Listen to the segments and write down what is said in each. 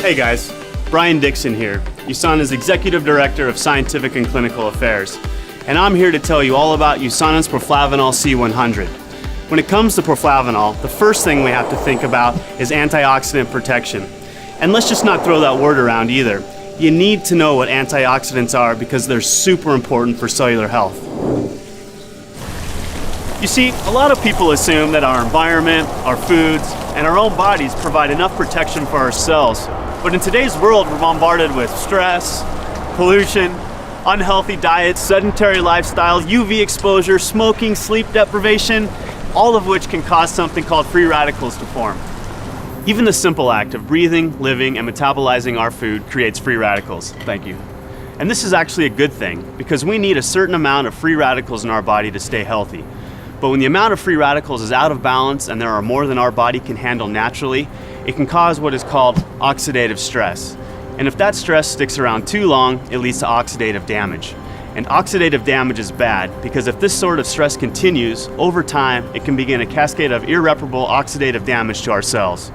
Hey guys, Brian Dixon here, USANA's Executive Director of Scientific and Clinical Affairs, and I'm here to tell you all about USANA's Proflavanol C100. When it comes to Proflavanol, the first thing we have to think about is antioxidant protection. And let's just not throw that word around either. You need to know what antioxidants are because they're super important for cellular health. You see, a lot of people assume that our environment, our foods, and our own bodies provide enough protection for our cells. But in today's world, we're bombarded with stress, pollution, unhealthy diets, sedentary lifestyle, UV exposure, smoking, sleep deprivation, all of which can cause something called free radicals to form. Even the simple act of breathing, living, and metabolizing our food creates free radicals. Thank you. And this is actually a good thing because we need a certain amount of free radicals in our body to stay healthy. But when the amount of free radicals is out of balance and there are more than our body can handle naturally, it can cause what is called oxidative stress. And if that stress sticks around too long, it leads to oxidative damage. And oxidative damage is bad because if this sort of stress continues, over time, it can begin a cascade of irreparable oxidative damage to our cells.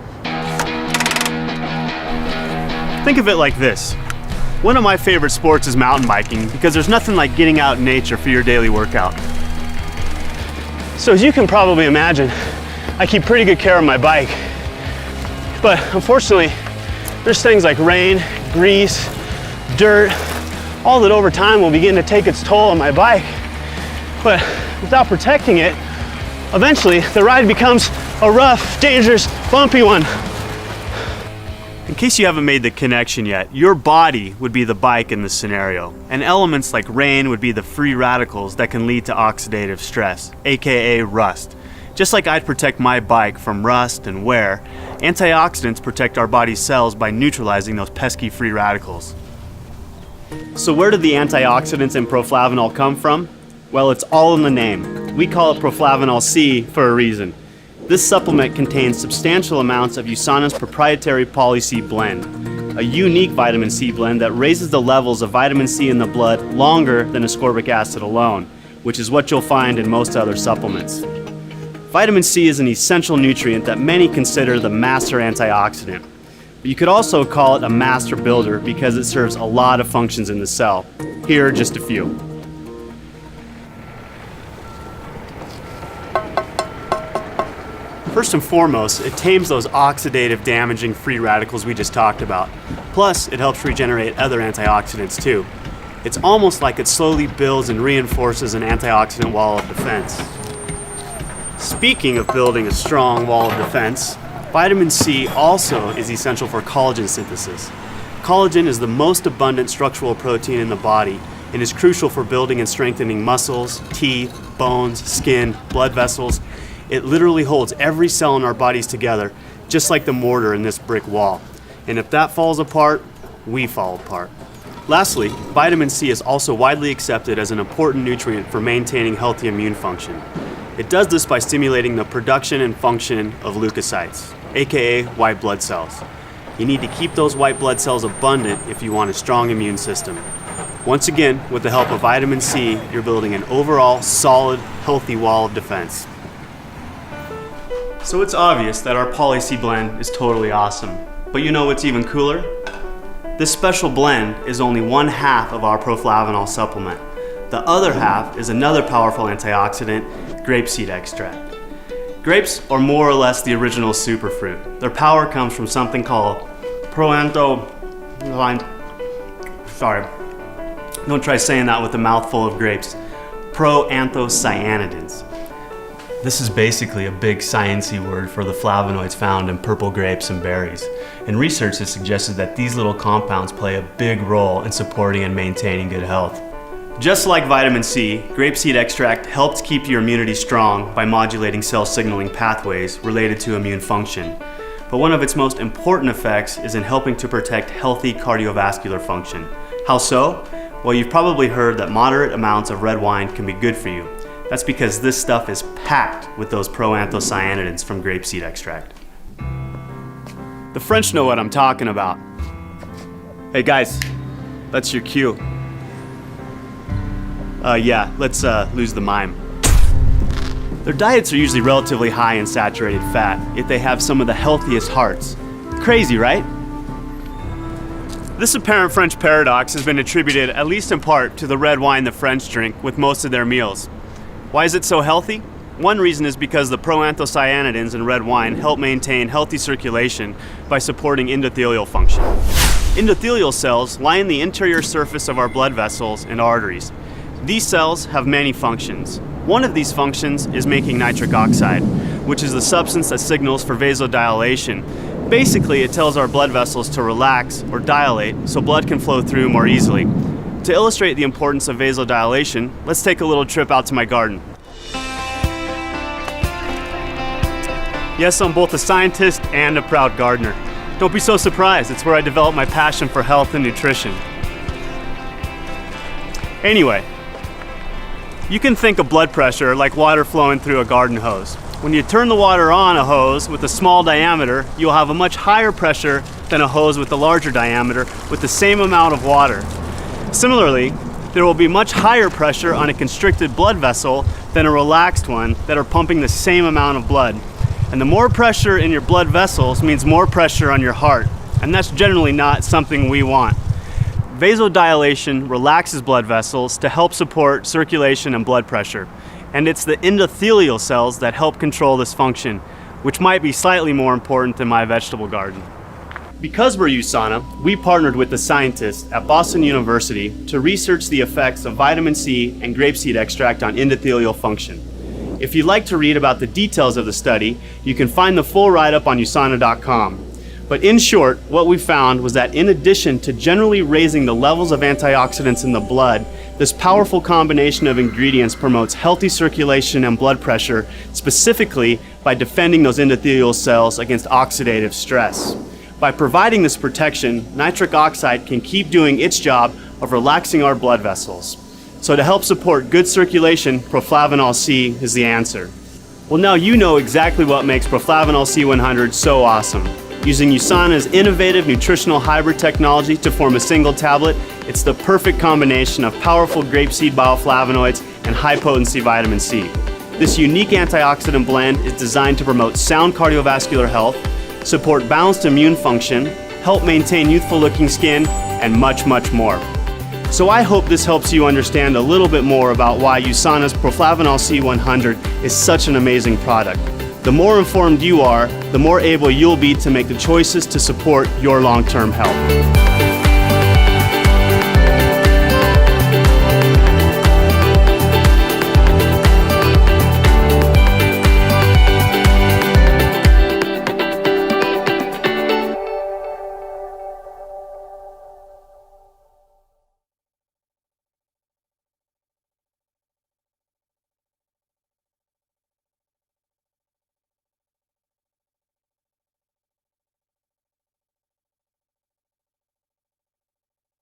Think of it like this. One of my favorite sports is mountain biking because there's nothing like getting out in nature for your daily workout. So as you can probably imagine, I keep pretty good care of my bike. But unfortunately, there's things like rain, grease, dirt, all that over time will begin to take its toll on my bike. But without protecting it, eventually the ride becomes a rough, dangerous, bumpy one. In case you haven't made the connection yet, your body would be the bike in this scenario, and elements like rain would be the free radicals that can lead to oxidative stress, aka rust. Just like I'd protect my bike from rust and wear, antioxidants protect our body's cells by neutralizing those pesky free radicals. So where did the antioxidants in Proflavanol come from? Well, it's all in the name. We call it Proflavanol C for a reason. This supplement contains substantial amounts of USANA's proprietary Poly-C blend, a unique vitamin C blend that raises the levels of vitamin C in the blood longer than ascorbic acid alone, which is what you'll find in most other supplements. Vitamin C is an essential nutrient that many consider the master antioxidant. But you could also call it a master builder because it serves a lot of functions in the cell. Here are just a few. First and foremost, it tames those oxidative damaging free radicals we just talked about. Plus, it helps regenerate other antioxidants too. It's almost like it slowly builds and reinforces an antioxidant wall of defense. Speaking of building a strong wall of defense, vitamin C also is essential for collagen synthesis. Collagen is the most abundant structural protein in the body and is crucial for building and strengthening muscles, teeth, bones, skin, blood vessels. It literally holds every cell in our bodies together, just like the mortar in this brick wall. And if that falls apart, we fall apart. Lastly, vitamin C is also widely accepted as an important nutrient for maintaining healthy immune function. It does this by stimulating the production and function of leukocytes, aka white blood cells. You need to keep those white blood cells abundant if you want a strong immune system. Once again, with the help of vitamin C, you're building an overall solid, healthy wall of defense. So it's obvious that our Poly-C blend is totally awesome. But you know what's even cooler? This special blend is only one half of our Proflavanol supplement. The other half is another powerful antioxidant, grapeseed extract. Grapes are more or less the original superfruit. Their power comes from something called don't try saying that with a mouthful of grapes. Proanthocyanidins. This is basically a big sciencey word for the flavonoids found in purple grapes and berries. And research has suggested that these little compounds play a big role in supporting and maintaining good health. Just like vitamin C, grapeseed extract helps keep your immunity strong by modulating cell signaling pathways related to immune function. But one of its most important effects is in helping to protect healthy cardiovascular function. How so? Well, you've probably heard that moderate amounts of red wine can be good for you. That's because this stuff is packed with those proanthocyanidins from grapeseed extract. The French know what I'm talking about. Hey guys, that's your cue. Let's lose the mime. Their diets are usually relatively high in saturated fat, yet they have some of the healthiest hearts. Crazy, right? This apparent French paradox has been attributed, at least in part, to the red wine the French drink with most of their meals. Why is it so healthy? One reason is because the proanthocyanidins in red wine help maintain healthy circulation by supporting endothelial function. Endothelial cells line the interior surface of our blood vessels and arteries. These cells have many functions. One of these functions is making nitric oxide, which is the substance that signals for vasodilation. Basically, it tells our blood vessels to relax or dilate so blood can flow through more easily. To illustrate the importance of vasodilation, let's take a little trip out to my garden. Yes, I'm both a scientist and a proud gardener. Don't be so surprised, it's where I developed my passion for health and nutrition. Anyway, you can think of blood pressure like water flowing through a garden hose. When you turn the water on a hose with a small diameter, you'll have a much higher pressure than a hose with a larger diameter with the same amount of water. Similarly, there will be much higher pressure on a constricted blood vessel than a relaxed one that are pumping the same amount of blood. And the more pressure in your blood vessels means more pressure on your heart, and that's generally not something we want. Vasodilation relaxes blood vessels to help support circulation and blood pressure. And it's the endothelial cells that help control this function, which might be slightly more important than my vegetable garden. Because we're USANA, we partnered with the scientists at Boston University to research the effects of vitamin C and grapeseed extract on endothelial function. If you'd like to read about the details of the study, you can find the full write-up on USANA.com. But in short, what we found was that in addition to generally raising the levels of antioxidants in the blood, this powerful combination of ingredients promotes healthy circulation and blood pressure, specifically by defending those endothelial cells against oxidative stress. By providing this protection, nitric oxide can keep doing its job of relaxing our blood vessels. So to help support good circulation, Proflavanol C is the answer. Well, now you know exactly what makes Proflavanol C100 so awesome. Using USANA's innovative nutritional hybrid technology to form a single tablet, it's the perfect combination of powerful grapeseed bioflavonoids and high-potency vitamin C. This unique antioxidant blend is designed to promote sound cardiovascular health, support balanced immune function, help maintain youthful-looking skin, and much, much more. So I hope this helps you understand a little bit more about why USANA's Proflavanol C100 is such an amazing product. The more informed you are, the more able you'll be to make the choices to support your long-term health.